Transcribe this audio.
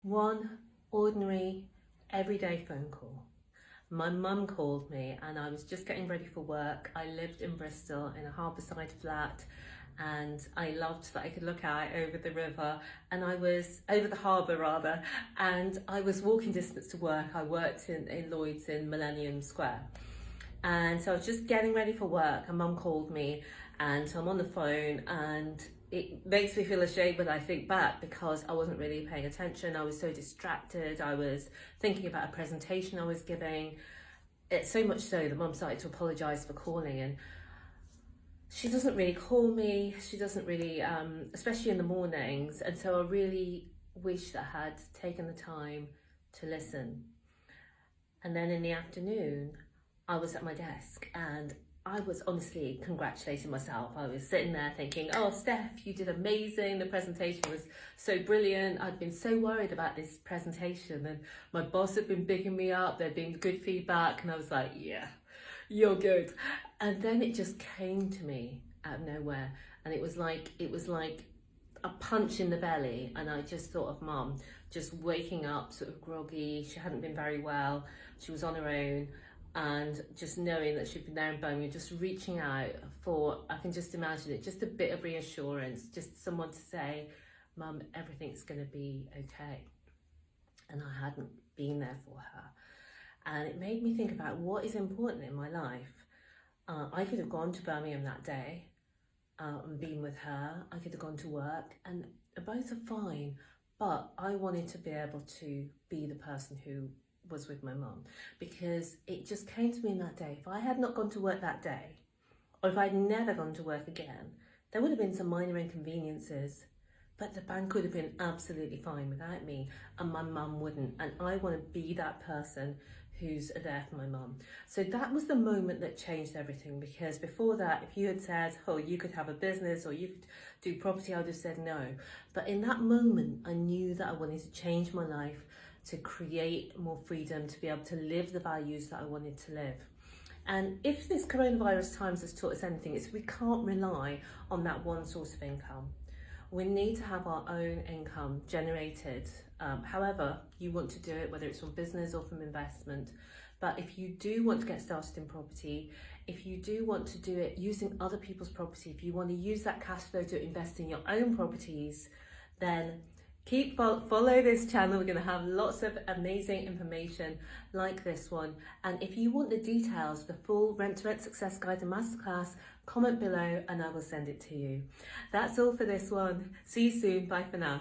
One ordinary, everyday phone call. My mum called me and I was just getting ready for work. I lived in Bristol in a Harbourside flat, and I loved that I could look out over the river, and I was over the harbour rather, and I was walking distance to work. I worked in Lloyd's in Millennium Square, and so I was just getting ready for work and mum called me, and so I'm on the phone, and it makes me feel ashamed when I think back because I wasn't really paying attention. I was so distracted. I was thinking about a presentation I was giving. It's so much so that mum started to apologise for calling, and she doesn't really call me. She doesn't really, especially in the mornings. And so I really wish that I had taken the time to listen. And then in the afternoon, I was at my desk and I was honestly congratulating myself. I was sitting there thinking, oh, Steph, you did amazing. The presentation was so brilliant. I'd been so worried about this presentation, and my boss had been bigging me up. There'd been good feedback, and I was like, yeah, you're good. And then it just came to me out of nowhere, and it was like a punch in the belly. And I just thought of Mum just waking up sort of groggy. She hadn't been very well. She was on her own. And just knowing that she'd been there in Birmingham, just reaching out for, I can just imagine it, just a bit of reassurance, just someone to say, Mum, everything's going to be okay. And I hadn't been there for her. And it made me think about what is important in my life. I could have gone to Birmingham that day and been with her. I could have gone to work, and both are fine. But I wanted to be able to be the person who was with my mum, because it just came to me in that day. If I had not gone to work that day, or if I'd never gone to work again, there would have been some minor inconveniences, but the bank would have been absolutely fine without me, and my mum wouldn't. And I want to be that person who's there for my mum. So that was the moment that changed everything, because before that, if you had said, oh, you could have a business or you could do property, I would have said no. But in that moment, I knew that I wanted to change my life, to create more freedom, to be able to live the values that I wanted to live. And if this coronavirus times has taught us anything, it's we can't rely on that one source of income. We need to have our own income generated, however you want to do it, whether it's from business or from investment. But if you do want to get started in property, if you do want to do it using other people's property, if you want to use that cash flow to invest in your own properties, then follow this channel. We're going to have lots of amazing information like this one. And if you want the details, the full Rent to Rent Success Guide and Masterclass, comment below and I will send it to you. That's all for this one. See you soon. Bye for now.